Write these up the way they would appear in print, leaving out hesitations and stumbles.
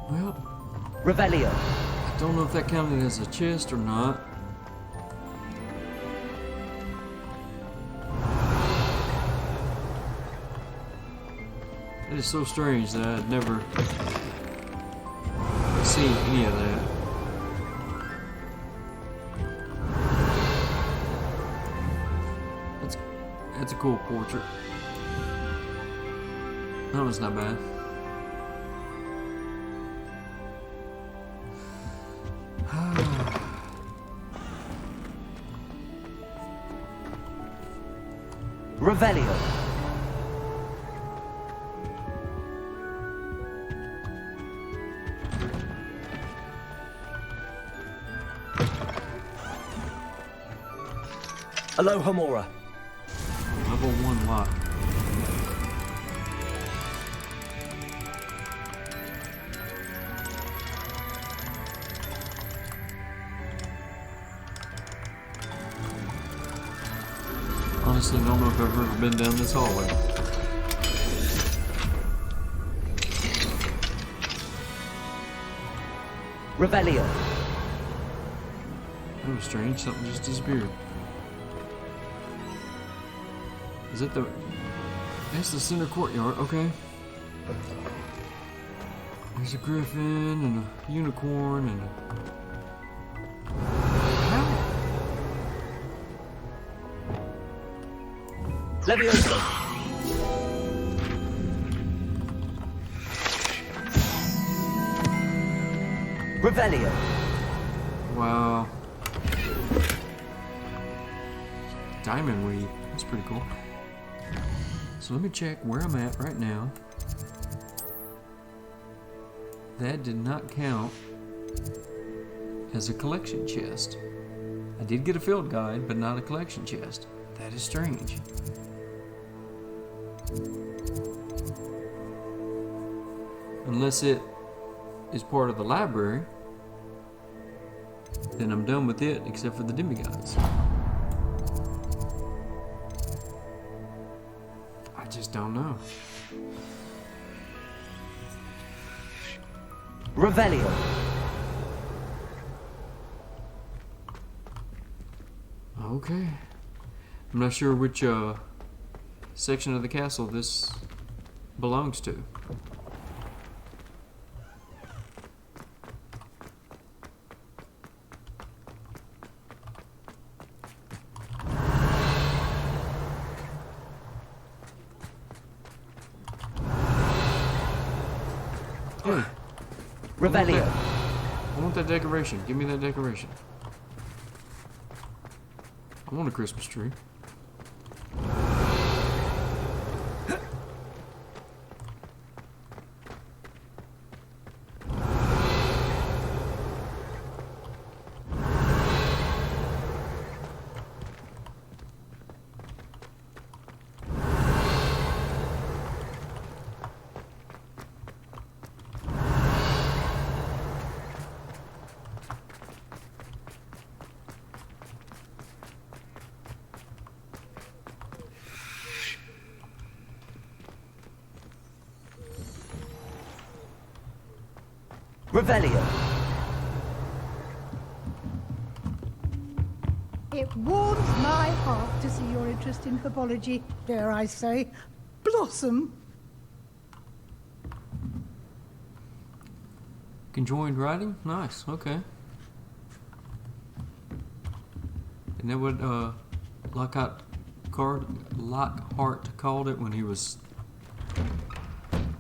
Well, Revelio. I don't know if that counted as a chest or not. It is so strange that I'd never seen any of that. That's a cool portrait. That one's not bad. Revelio. Alohomora. Level 1 lock. Honestly, don't know if I've ever been down this hallway. Revelio. That was strange. Something just disappeared. Is that the... That's the center courtyard. Okay. There's a griffin and a unicorn and a... Levioso. Revelio. Wow. Diamond weave. That's pretty cool. So let me check where I'm at right now. That did not count as a collection chest. I did get a field guide, but not a collection chest. That is strange. Unless it is part of the library, then I'm done with it except for the demigods. I just don't know. Revelio. Okay. I'm not sure which section of the castle this belongs to. Hey, Revelio. I want that decoration. Give me that decoration. I want a Christmas tree. Revelio. It warms my heart to see your interest in herbology, dare I say, blossom. Conjoined writing? Nice, okay. Isn't that what Lockhart called it when he was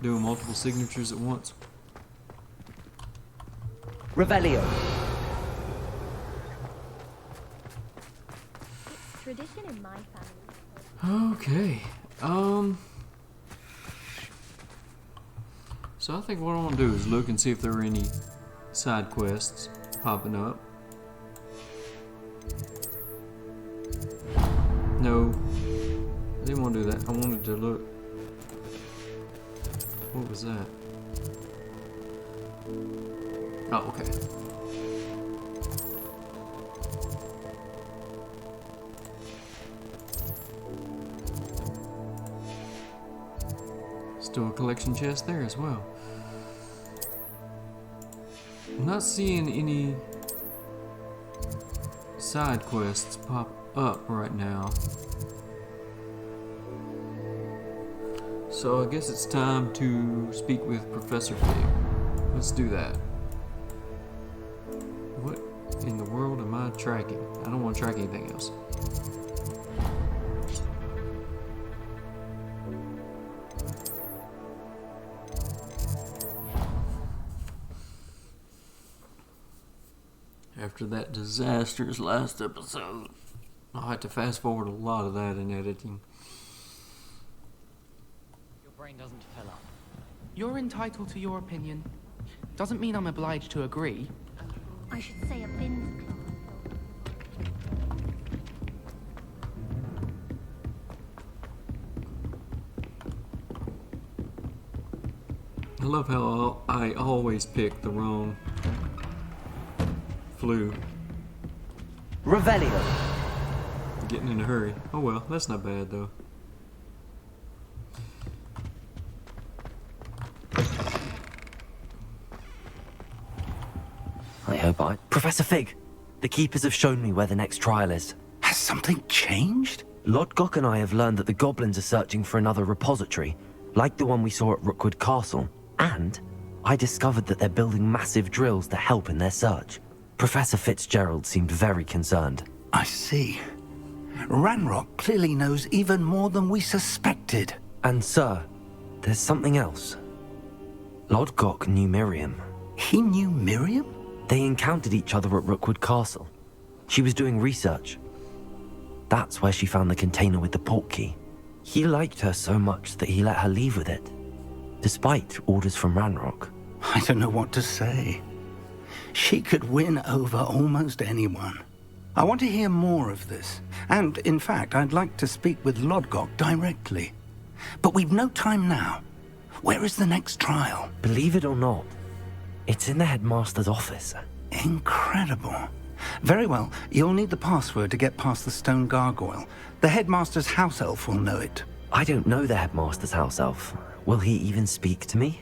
doing multiple signatures at once? Revelio. Tradition in my family. Okay. So I think what I want to do is look and see if there are any side quests popping up. No, I didn't want to do that. I wanted to look. What was that? Oh, okay. Still a collection chest there as well. not seeing any side quests pop up right now. So I guess it's time to speak with Professor Fig. Let's do that. What in the world am I tracking? I don't want to track anything else. After that disastrous last episode, I'll have to fast forward a lot of that in editing. Your brain doesn't fill up. You're entitled to your opinion. Doesn't mean I'm obliged to agree. I should say a bin's cloth. I love how I always pick the wrong flu. Revelio. Getting in a hurry. Oh well, that's not bad though. Professor Fig, the Keepers have shown me where the next trial is. Has something changed? Lodgok and I have learned that the goblins are searching for another repository, like the one we saw at Rookwood Castle. And I discovered that they're building massive drills to help in their search. Professor Fitzgerald seemed very concerned. I see. Ranrock clearly knows even more than we suspected. And sir, there's something else. Lodgok knew Miriam. He knew Miriam? They encountered each other at Rookwood Castle. She was doing research. That's where she found the container with the portkey. He liked her so much that he let her leave with it, despite orders from Ranrock. I don't know what to say. She could win over almost anyone. I want to hear more of this. And, in fact, I'd like to speak with Lodgok directly. But we've no time now. Where is the next trial? Believe it or not, it's in the headmaster's office. Incredible. Very well, you'll need the password to get past the stone gargoyle. The headmaster's house elf will know it. I don't know the headmaster's house elf. Will he even speak to me?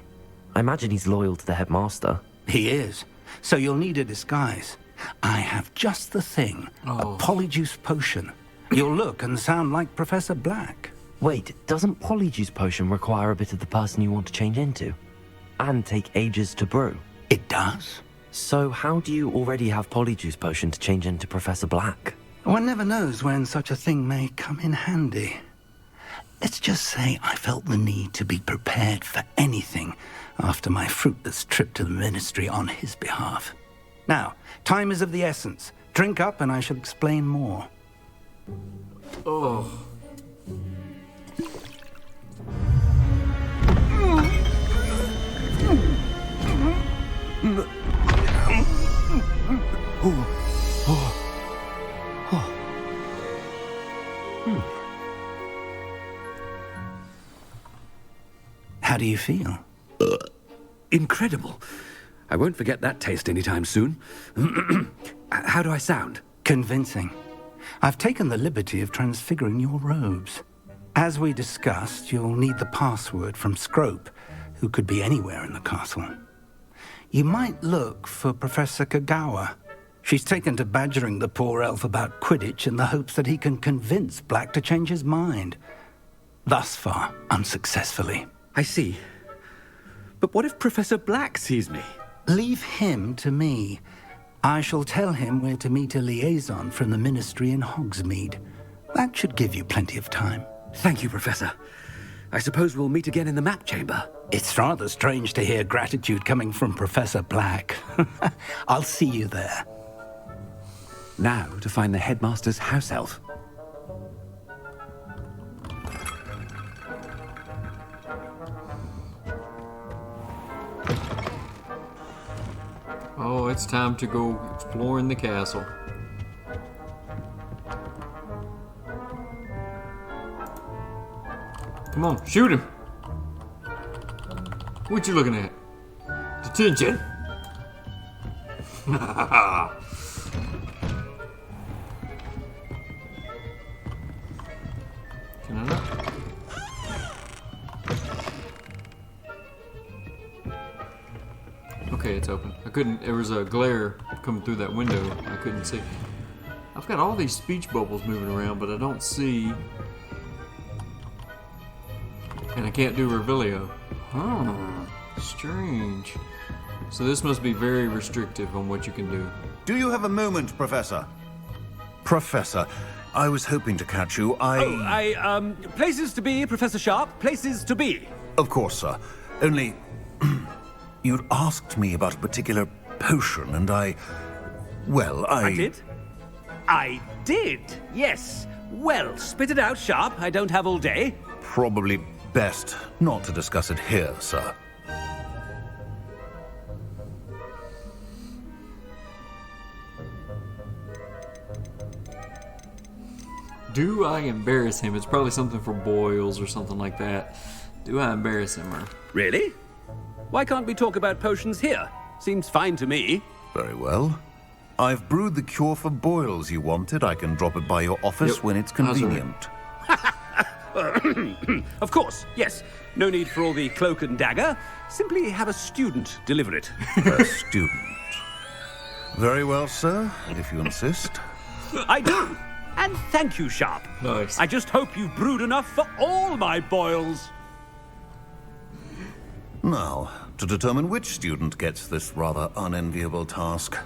I imagine he's loyal to the headmaster. He is. So you'll need a disguise. I have just the thing. A polyjuice potion. You'll look and sound like Professor Black. Wait, doesn't Polyjuice Potion require a bit of the person you want to change into? And take ages to brew? It does. So how do you already have Polyjuice Potion to change into Professor Black? One never knows when such a thing may come in handy. Let's just say I felt the need to be prepared for anything after my fruitless trip to the ministry on his behalf. Now, time is of the essence. Drink up and I shall explain more. Oh. How do you feel? Incredible. I won't forget that taste anytime soon. How do I sound? Convincing. I've taken the liberty of transfiguring your robes. As we discussed, you'll need the password from Scrope, who could be anywhere in the castle. You might look for Professor Kagawa. She's taken to badgering the poor elf about Quidditch in the hopes that he can convince Black to change his mind. Thus far, unsuccessfully. I see. But what if Professor Black sees me? Leave him to me. I shall tell him where to meet a liaison from the ministry in Hogsmeade. That should give you plenty of time. Thank you, Professor. I suppose we'll meet again in the map chamber. It's rather strange to hear gratitude coming from Professor Black. I'll see you there. Now to find the headmaster's house elf. Oh, it's time to go exploring the castle. Come on, shoot him! What you looking at? Detention! Can I not? Okay, it's open. Okay. couldn't. There was a glare coming through that window. I couldn't see. I've got all these speech bubbles moving around, but I don't see. And I can't do Revelio. Strange. So this must be very restrictive on what you can do. Do you have a moment, Professor? Professor, I was hoping to catch you. Places to be, Professor Sharp. Places to be. Of course, sir. Only... you'd asked me about a particular potion, and I did? I did, yes. Well, spit it out, Sharp. I don't have all day. Probably best not to discuss it here, sir. Do I embarrass him? It's probably something for boils or something like that. Do I embarrass him or... Really? Why can't we talk about potions here? Seems fine to me. Very well. I've brewed the cure for boils you wanted. I can drop it by your office when it's convenient. Of course, yes. No need for all the cloak and dagger. Simply have a student deliver it. A student. Very well, sir, if you insist. I do. And thank you, Sharp. Nice. I just hope you've brewed enough for all my boils. Now, to determine which student gets this rather unenviable task.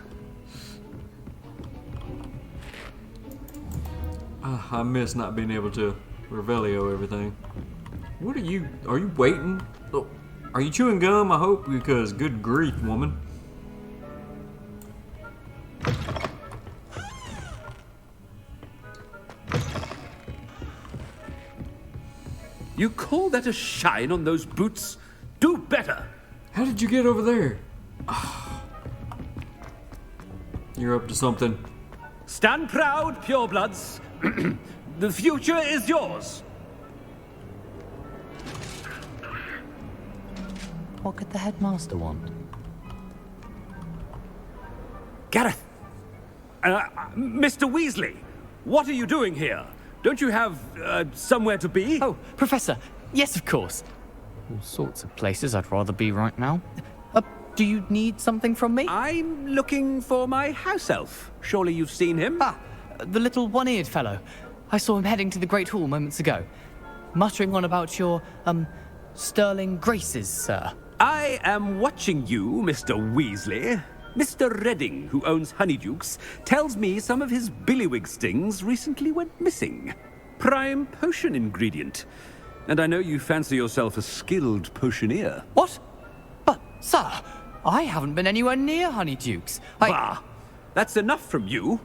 I miss not being able to Revelio everything. What are you waiting? Oh, are you chewing gum, I hope? Because good grief, woman. You call that a shine on those boots? Do better. How did you get over there? You're up to something. Stand proud, purebloods. The future is yours. What could the headmaster want? Gareth. Mr. Weasley, what are you doing here? Don't you have somewhere to be? Oh, Professor. Yes, of course. All sorts of places I'd rather be right now. Do you need something from me? I'm looking for my house elf. Surely you've seen him? Ah, the little one-eared fellow. I saw him heading to the Great Hall moments ago, muttering on about your, sterling graces, sir. I am watching you, Mr. Weasley. Mr. Redding, who owns Honeydukes, tells me some of his billywig stings recently went missing. Prime potion ingredient. And I know you fancy yourself a skilled potioneer. What? But, sir, I haven't been anywhere near Honeydukes. Bah! That's enough from you.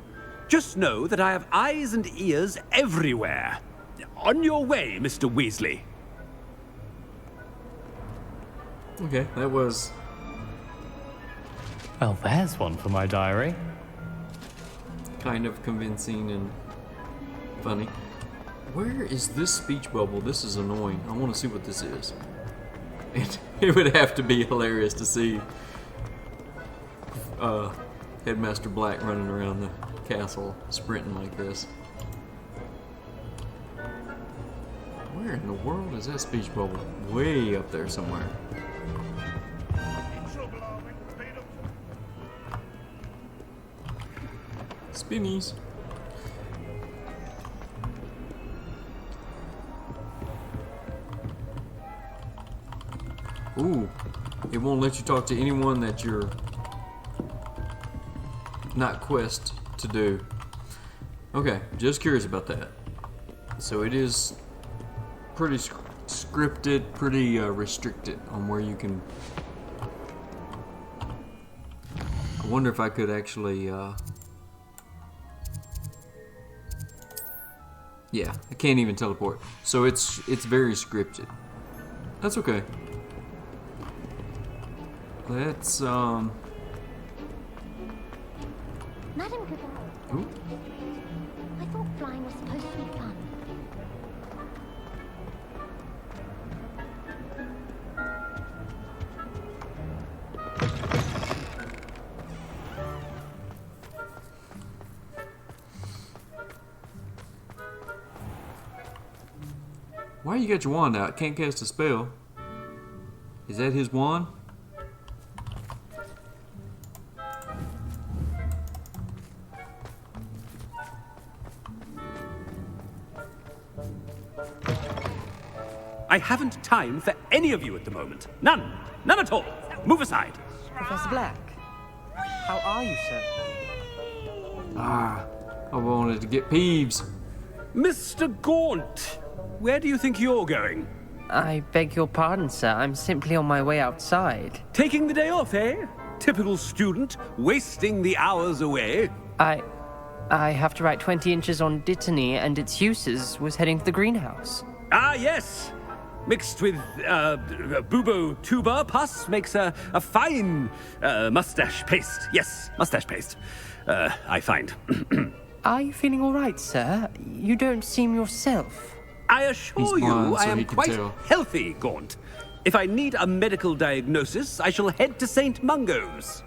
Just know that I have eyes and ears everywhere. On your way, Mr. Weasley. Okay, that was... Well, there's one for my diary. kind of convincing and funny. Where is this speech bubble? This is annoying. I want to see what this is. It would have to be hilarious to see Headmaster Black running around the castle sprinting like this. Where in the world is that speech bubble? Way up there somewhere. Spinnies. Ooh, it won't let you talk to anyone that you're not quest to do. Okay, just curious about that. So it is pretty scripted, pretty restricted on where you can. I wonder if I could actually. Yeah, I can't even teleport. So it's very scripted. That's okay. Let's Madam Goodall, Ooh. I thought flying was supposed to be fun. Why you got your wand out? Can't cast a spell. Is that his wand? I haven't time for any of you at the moment. None. None at all. Move aside. Professor Black, how are you, sir? I wanted to get Peeves. Mr. Gaunt, where do you think you're going? I beg your pardon, sir. I'm simply on my way outside. Taking the day off, eh? Typical student, wasting the hours away. I have to write 20 inches on Dittany and its uses. Was heading to the greenhouse. Ah, yes. Mixed with bubo tuber pus makes a fine mustache paste. Yes, mustache paste. I find. Are you feeling all right, sir? You don't seem yourself. I assure He's you, blind, I so am he can quite tell. healthy, Gaunt. If I need a medical diagnosis, I shall head to St. Mungo's.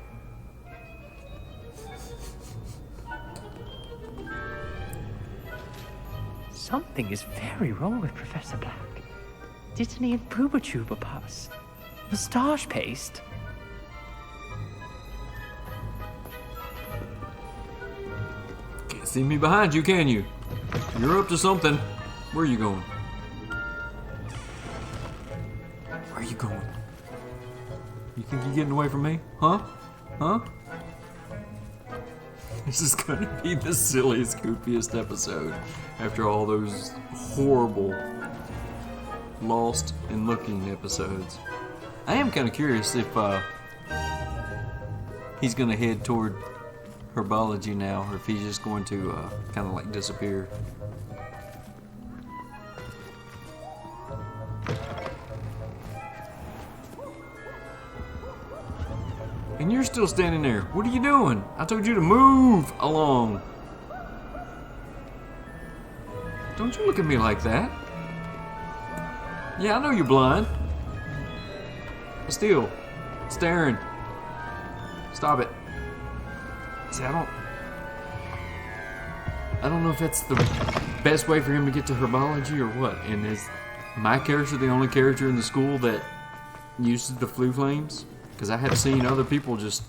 Something is very wrong with Professor Black. Dittany and Boobertuber pus. Moustache paste. Can't see me behind you, can you? You're up to something. Where are you going? Where are you going? You think you're getting away from me? Huh? Huh? This is gonna be the silliest, goofiest episode after all those horrible Lost and Looking episodes. I am kind of curious if he's gonna head toward herbology now, or if he's just going to kind of like disappear. And you're still standing there. What are you doing? I told you to move along. Don't you look at me like that. Yeah, I know you're blind. But still, staring. Stop it. See, I don't know if that's the best way for him to get to herbology or what. And is my character the only character in the school that uses the flu flames? Because I have seen other people just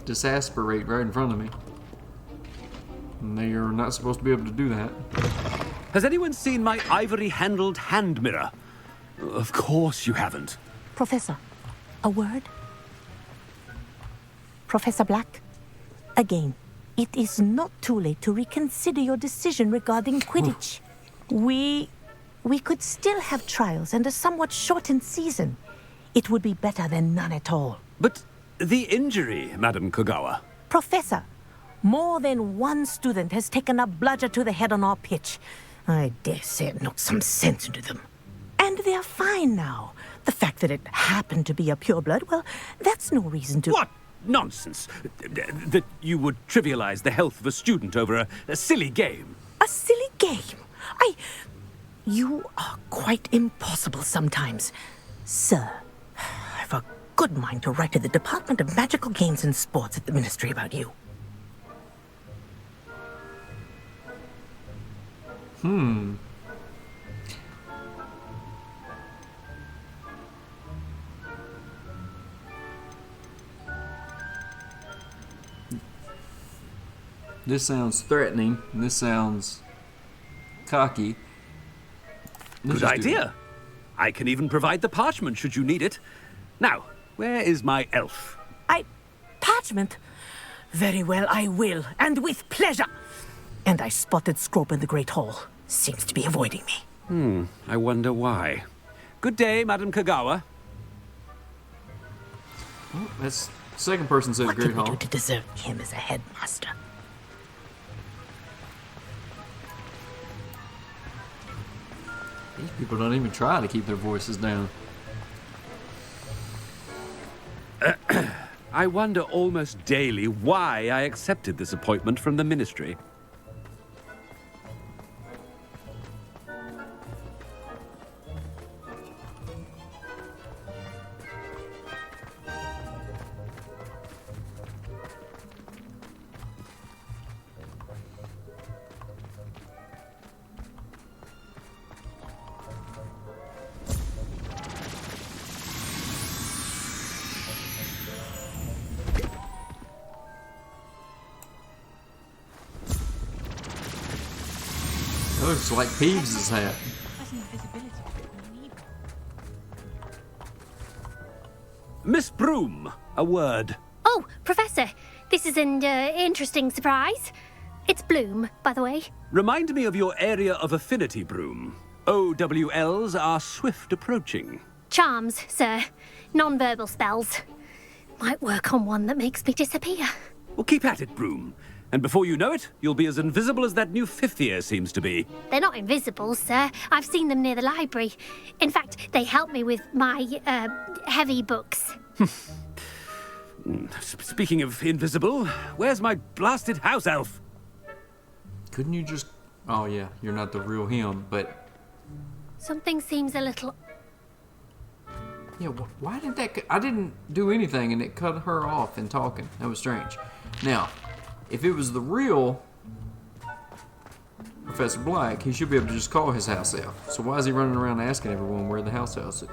disaspirate right in front of me. And they are not supposed to be able to do that. Has anyone seen my ivory-handled hand mirror? Of course you haven't. Professor, a word? Professor Black, again, it is not too late to reconsider your decision regarding Quidditch. We could still have trials and a somewhat shortened season. It would be better than none at all. But the injury, Madam Kogawa. Professor, more than one student has taken a bludger to the head on our pitch. I dare say it knocked some sense into them. And they're fine now. The fact that it happened to be a pureblood, well, that's no reason to... What nonsense! That you would trivialize the health of a student over a silly game. A silly game? You are quite impossible sometimes. Sir, I've a good mind to write to the Department of Magical Games and Sports at the Ministry about you. This sounds threatening, and this sounds cocky. Let's Good just do idea. I can even provide the parchment should you need it. Now, where is my elf? Parchment? Very well, I will, and with pleasure. And I spotted Scrope in the Great Hall. Seems to be avoiding me. I wonder why. Good day, Madam Kogawa. Oh, that's the second person said What Great can we Hall. do to deserve him as a headmaster? These people don't even try to keep their voices down. I wonder almost daily why I accepted this appointment from the Ministry. That looks like Peeves' hat. Miss Broom, a word. Oh, Professor, this is an interesting surprise. It's Bloom, by the way. Remind me of your area of affinity, Broom. OWLs are swift approaching. Charms, sir. Non-verbal spells. Might work on one that makes me disappear. Well, keep at it, Broom. And before you know it, you'll be as invisible as that new fifth year seems to be. They're not invisible, sir. I've seen them near the library. In fact, they help me with my, heavy books. Speaking of invisible, where's my blasted house elf? Couldn't you just... Oh, yeah, you're not the real him, but... Something seems a little... Yeah, why did that... I didn't do anything, and it cut her off in talking. That was strange. Now, if it was the real Professor Black, he should be able to just call his house elf. So why is he running around asking everyone where the house elf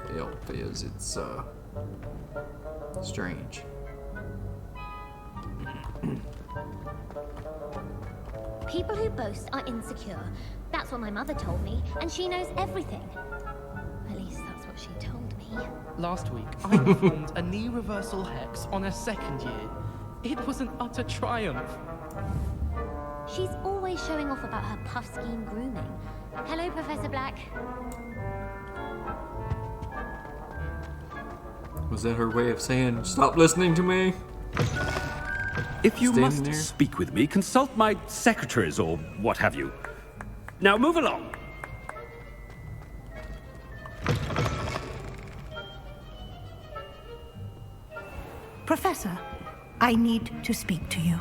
is? It's, strange. People who boast are insecure. That's what my mother told me, and she knows everything. At least that's what she told me. Last week, I performed a knee reversal hex on a second year. It was an utter triumph. She's always showing off about her puff scheme grooming. Hello, Professor Black. Was that her way of saying, stop listening to me? If you Standing must there? speak with me, consult my secretaries or what have you. Now move along. Professor, I need to speak to you.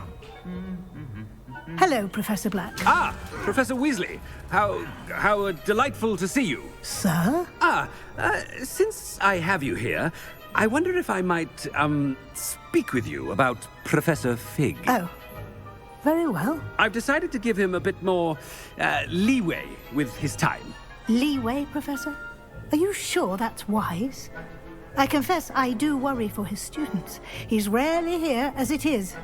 Hello, Professor Black. Ah, Professor Weasley. How delightful to see you. Sir? Since I have you here, I wonder if I might, speak with you about Professor Fig. Oh, very well. I've decided to give him a bit more, leeway with his time. Leeway, Professor? Are you sure that's wise? I confess I do worry for his students. He's rarely here as it is.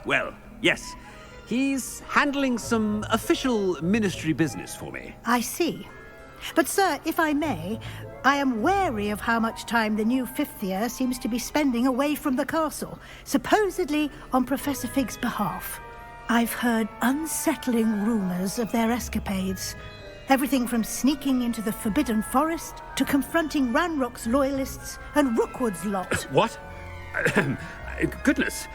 Well, yes. He's handling some official ministry business for me. I see. But, sir, if I may, I am wary of how much time the new fifth year seems to be spending away from the castle, supposedly on Professor Fig's behalf. I've heard unsettling rumors of their escapades. Everything from sneaking into the Forbidden Forest to confronting Ranrock's loyalists and Rookwood's lot. What? Goodness.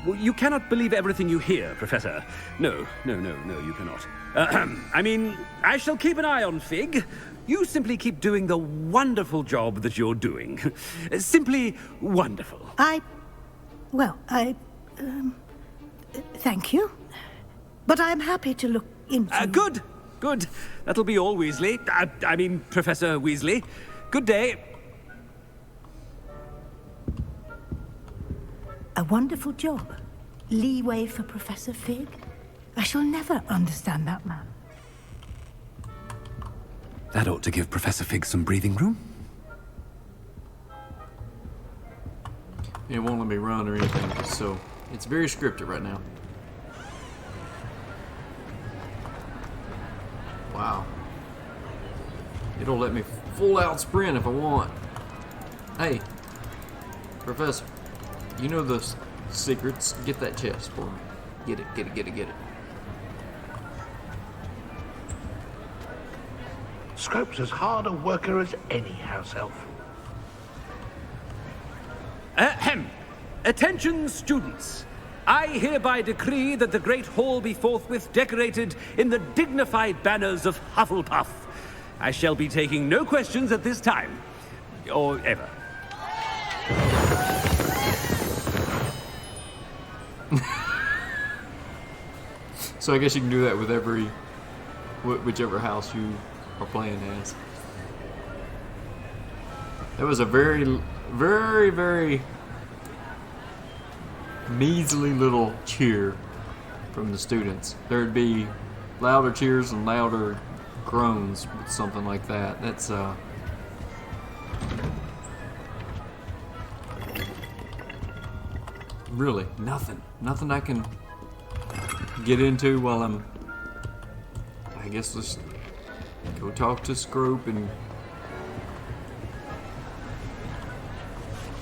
You cannot believe everything you hear, Professor. No, you cannot. I mean, I shall keep an eye on Fig. You simply keep doing the wonderful job that you're doing. Simply wonderful. Thank you. But I'm happy to look into... Good. That'll be all, Weasley. I mean, Professor Weasley. Good day. A wonderful job. Leeway for Professor Fig. I shall never understand that man. That ought to give Professor Fig some breathing room. It won't let me run or anything, so it's very scripted right now. Wow. It'll let me full out sprint if I want. Hey, Professor, you know the secrets. Get that chest for me. Get it. Scrope's as hard a worker as any house elf. Attention, students. I hereby decree that the Great Hall be forthwith decorated in the dignified banners of Hufflepuff. I shall be taking no questions at this time. Or ever. So I guess you can do that with whichever house you are playing as. That was a very, very, very measly little cheer from the students. There'd be louder cheers and louder groans with something like that. That's really nothing I can get into while I guess let's go talk to Scrope and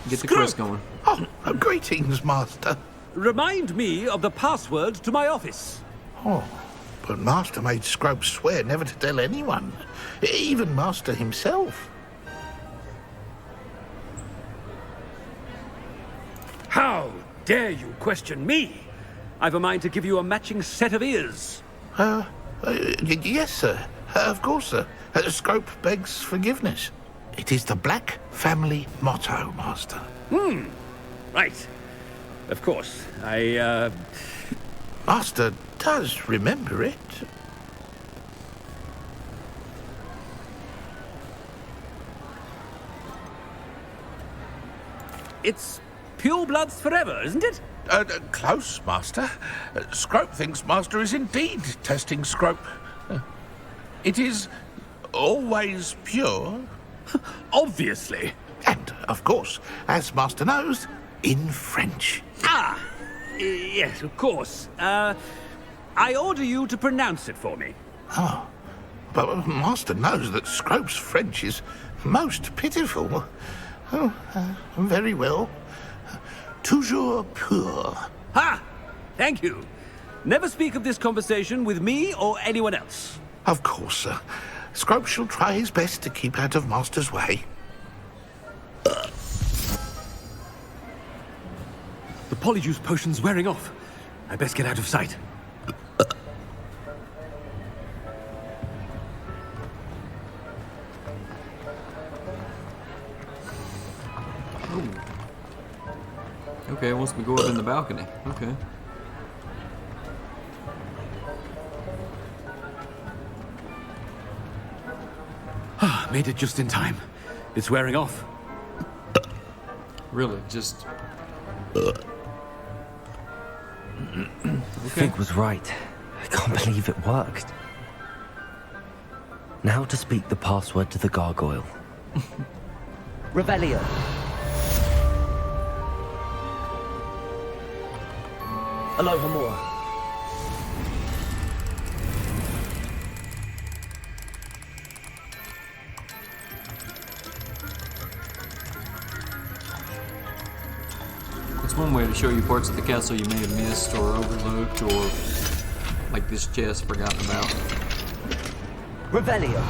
get the quest going. Oh, greetings, Master. Remind me of the password to my office. Oh, but Master made Scrope swear never to tell anyone, even Master himself. How dare you question me? I've a mind to give you a matching set of ears. Yes, sir. Of course, sir. Scrope begs forgiveness. It is the Black family motto, Master. Right. Of course. Master does remember it. It's pure bloods forever, isn't it? Close, Master. Scrope thinks Master is indeed testing Scrope. It is always pure. Obviously. And, of course, as Master knows, in French. Yes, of course. I order you to pronounce it for me. Oh, but Master knows that Scrope's French is most pitiful. Oh, very well. Toujours pur. Ha! Thank you. Never speak of this conversation with me or anyone else. Of course, sir. Scrope shall try his best to keep out of Master's way. The polyjuice potion's wearing off. I best get out of sight. Okay, it wants me to go up in the balcony. Okay. Made it just in time. It's wearing off. Really, just... Fig was right. I can't believe it worked. Now to speak the password to the gargoyle. Revelio. Alohomora. It's one way to show you parts of the castle you may have missed or overlooked or, like this chest, forgotten about. Revelio.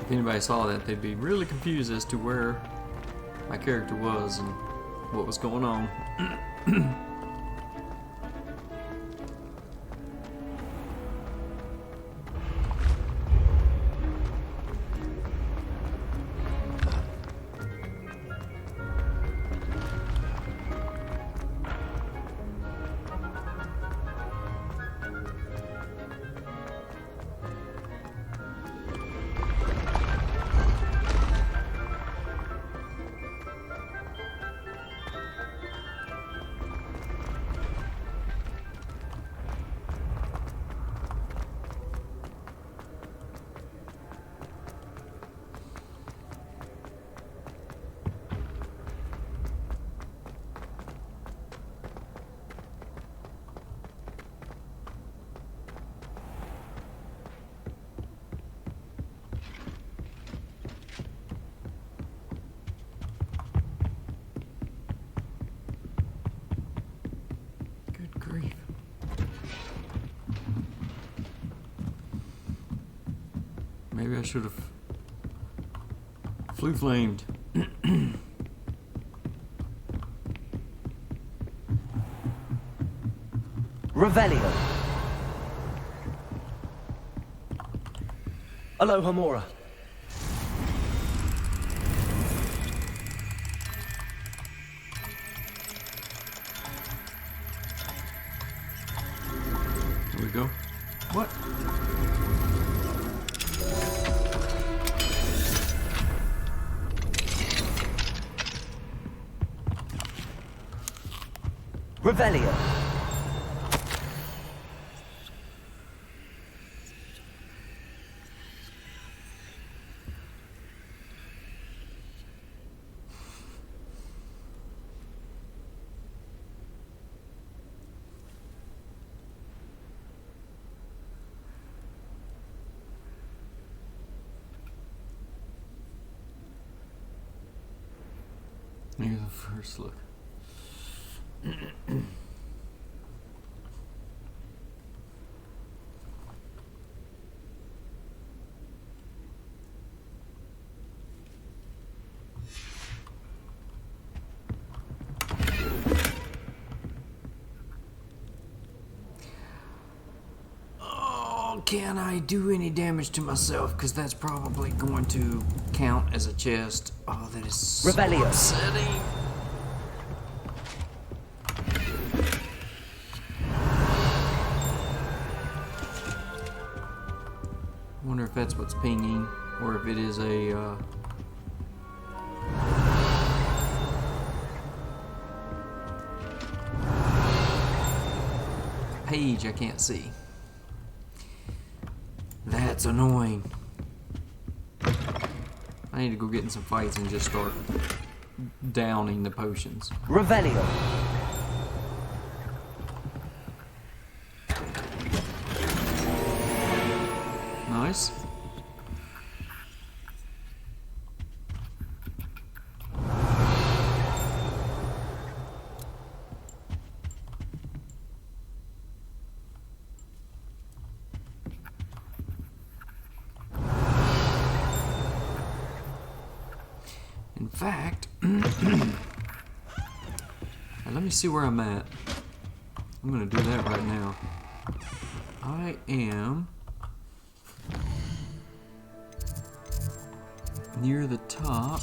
If anybody saw that, they'd be really confused as to where my character was and what was going on. Grief. Maybe I should have Flew flamed. Revelio. Aloha Mora. Here we go. What? Revelio. Here's the first look. Oh, can I do any damage to myself? Because that's probably going to count as a chest. Oh, that is so Revelio. upsetting. I wonder if that's what's pinging, or if it is a page I can't see. That's annoying. I need to go get in some fights and just start downing the potions. Revelio. Nice. In fact, let me see where I'm at. I'm gonna do that right now. I am near the top.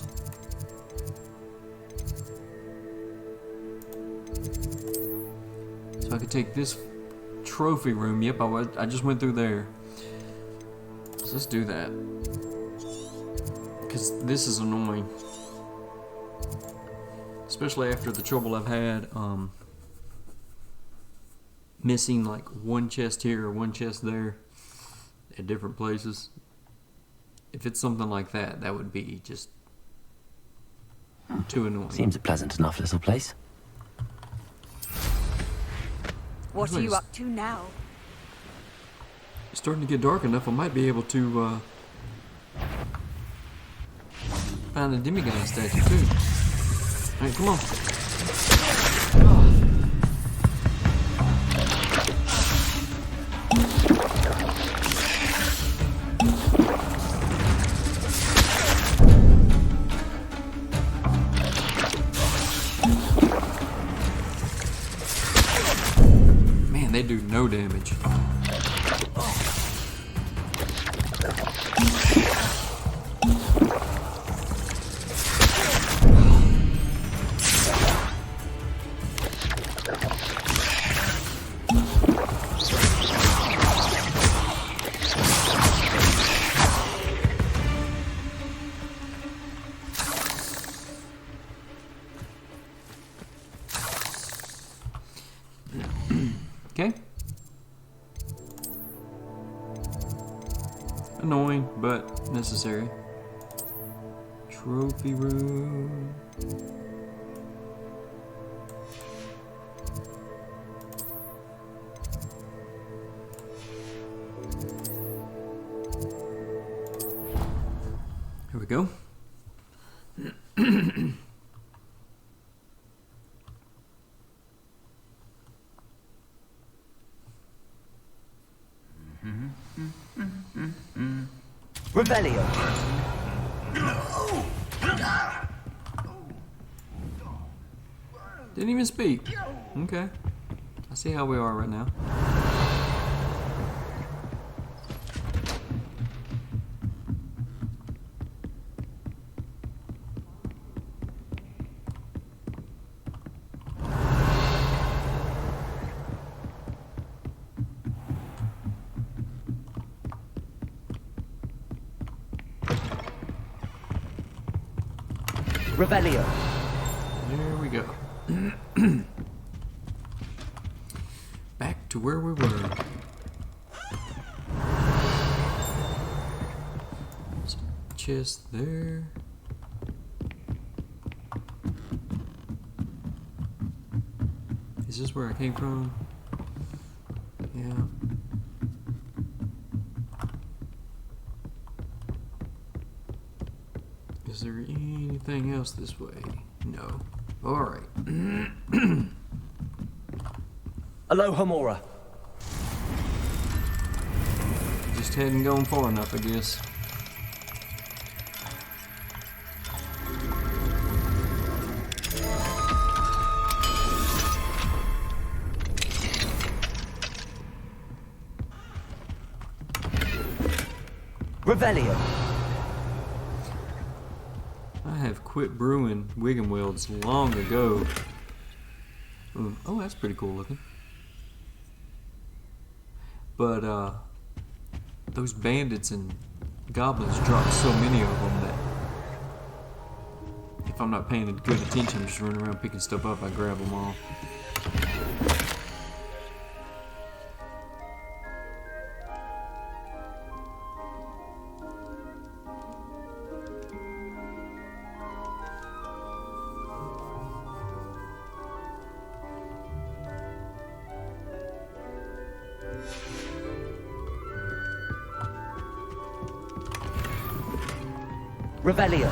So I could take this trophy room. Yep, I just went through there. So let's do that. Because this is annoying. Especially after the trouble I've had missing like one chest here or one chest there at different places. If it's something like that, that would be just too annoying. Seems a pleasant enough little place. What are you up to now? It's starting to get dark enough. I might be able to find a demigod statue too. All right, come on. Man, they do no damage. Okay. Annoying, but necessary. Trophy room. Here we go. Revelio. Didn't even speak. Okay. I see how we are right now. Revelio. There we go. Back to where we were. There's a chest there. Is this where I came from? Yeah. Is there anything else this way? No. Alright. Aloha Mora. Just hadn't gone far enough, I guess. Revelio. I have quit brewing Wiggenwelds long ago. Oh, that's pretty cool looking. But, those bandits and goblins drop so many of them that if I'm not paying good attention, I'm just running around picking stuff up, I grab them all. Revelio.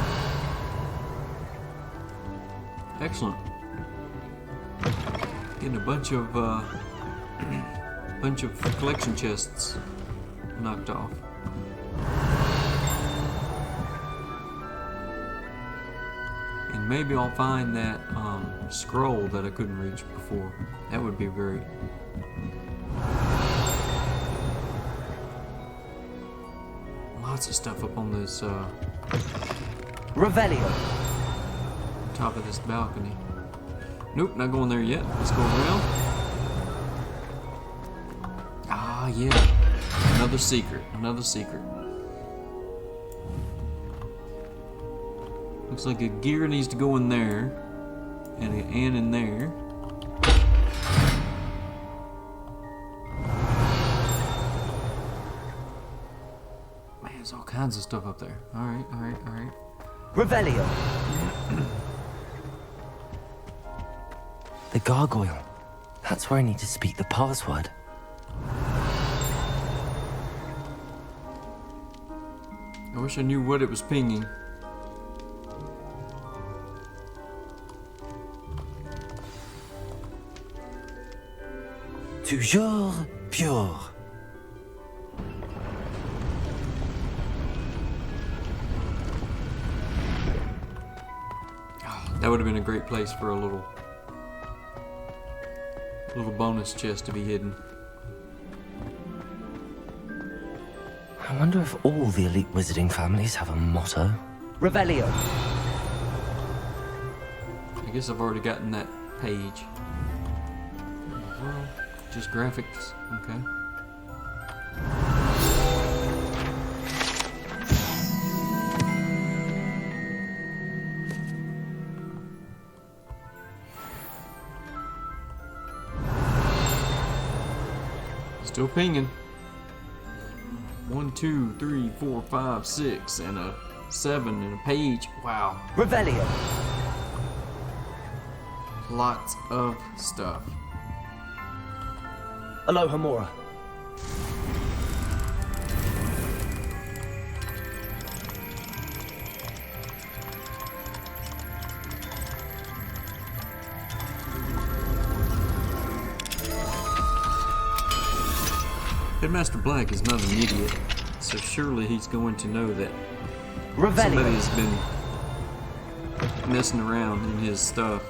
Excellent. Getting a bunch of collection chests knocked off. And maybe I'll find that scroll that I couldn't reach before. That would be very... Lots of stuff up on this Revelio. top of this balcony. Nope, not going there yet. Let's go around. Ah, yeah. Another secret. Another secret. Looks like a gear needs to go in there. And an N in there. Man, there's all kinds of stuff up there. Alright, alright, alright. Revelio. The gargoyle. That's where I need to speak the password. I wish I knew what it was pinging. Toujours pure. That would have been a great place for a little bonus chest to be hidden. I wonder if all the elite wizarding families have a motto. Revelio. I guess I've already gotten that page. Well, just graphics, okay. Still pinging. 1, 2, 3, 4, 5, 6, and a 7 and a page. Wow. Revelio. Lots of stuff. Aloha Mora. Headmaster Black is not an idiot, so surely he's going to know that Revelio. somebody has been messing around in his stuff.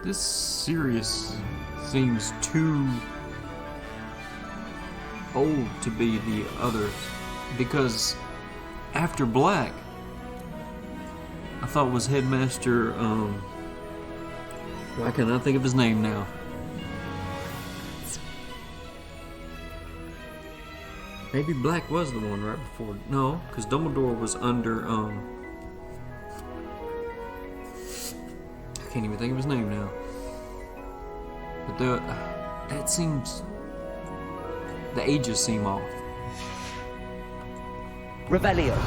This Sirius seems too old to be the others, because after Black, I thought was Headmaster, I cannot think of his name now. Maybe Black was the one right before. No, because Dumbledore was under, I can't even think of his name now. But that seems, the ages seem off. Revelio.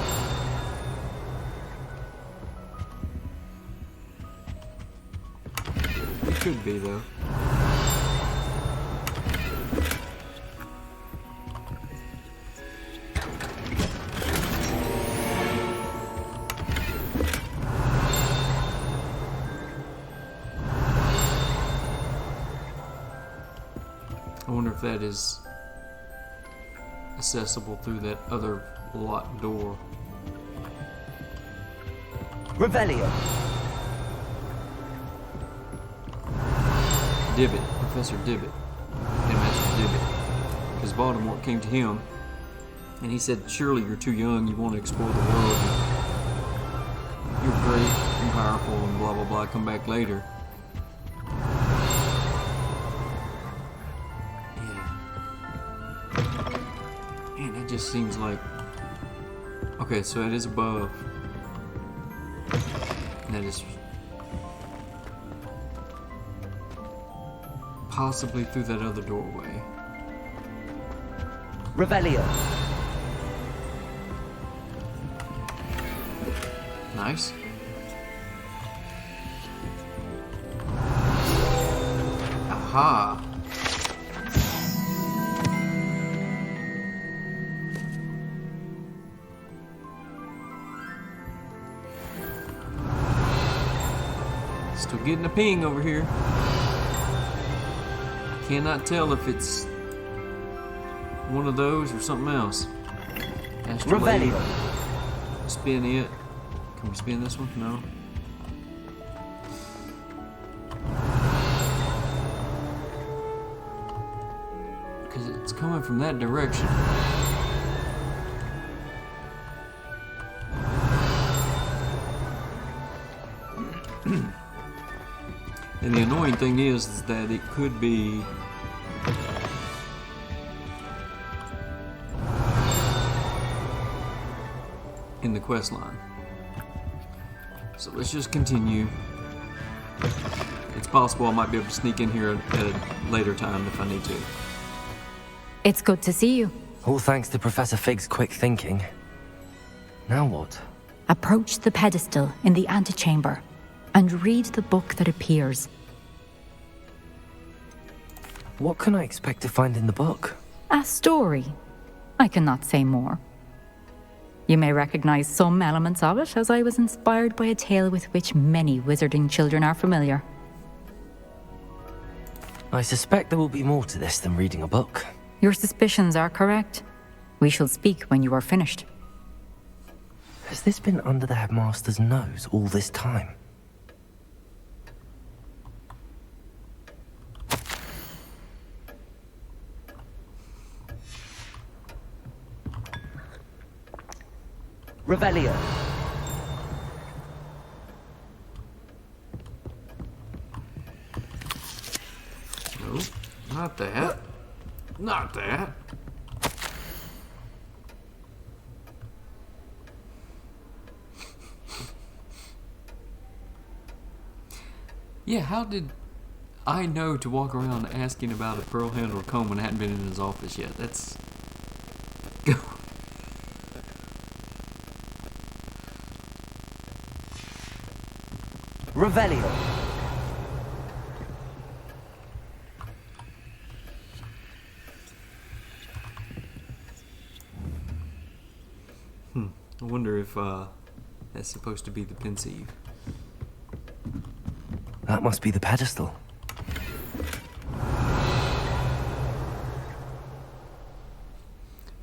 It could be, though. I wonder if that is accessible through that other locked door. Revelio. Divot, Professor Divot, Headmaster Divot. Because Voldemort came to him and he said, surely you're too young, you want to explore the world. You're great and powerful and blah blah blah, come back later. Man, that just seems like... Okay, so it is above. And that is... possibly through that other doorway. Revelio. Nice. Aha. Still getting a ping over here. Cannot tell if it's one of those or something else. Revelio. Spin it. Can we spin this one? No. Because it's coming from that direction. And the annoying thing is that it could be in the quest line. So let's just continue. It's possible I might be able to sneak in here at a later time if I need to. It's good to see you. All thanks to Professor Fig's quick thinking. Now what? Approach the pedestal in the antechamber and read the book that appears. What can I expect to find in the book? A story. I cannot say more. You may recognize some elements of it, as I was inspired by a tale with which many wizarding children are familiar. I suspect there will be more to this than reading a book. Your suspicions are correct. We shall speak when you are finished. Has this been under the headmaster's nose all this time? Revelio. No, not that. Not that. Yeah, how did I know to walk around asking about a pearl-handled comb when I hadn't been in his office yet? That's... Revelio. I wonder if that's supposed to be the pensieve. That must be the pedestal.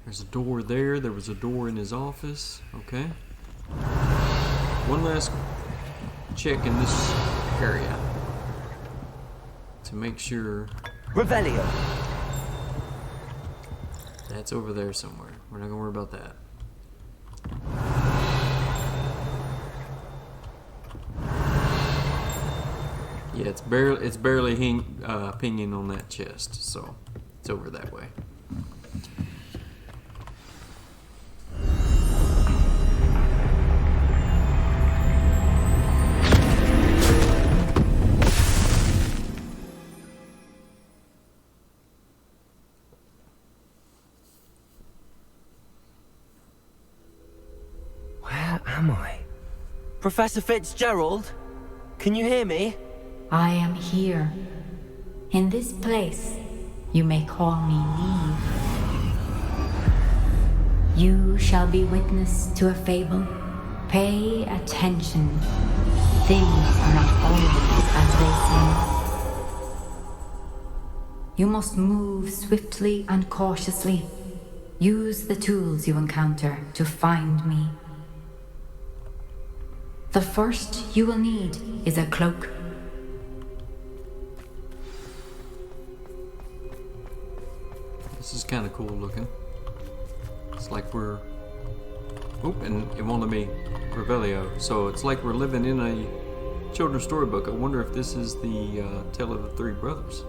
There's a door there. There was a door in his office. Okay. One last check in this area. to make sure. Revelio. That's over there somewhere. We're not gonna worry about that. Yeah, it's barely pinging on that chest, so it's over that way. Where am I? Professor Fitzgerald? Can you hear me? I am here. In this place, you may call me Neve. You shall be witness to a fable. Pay attention. Things are not always as they seem. You must move swiftly and cautiously. Use the tools you encounter to find me. The first you will need is a cloak. This is kind of cool looking. It's like we're... Oop, and it won't let me Revelio. So it's like we're living in a children's storybook. I wonder if this is the Tale of the Three Brothers.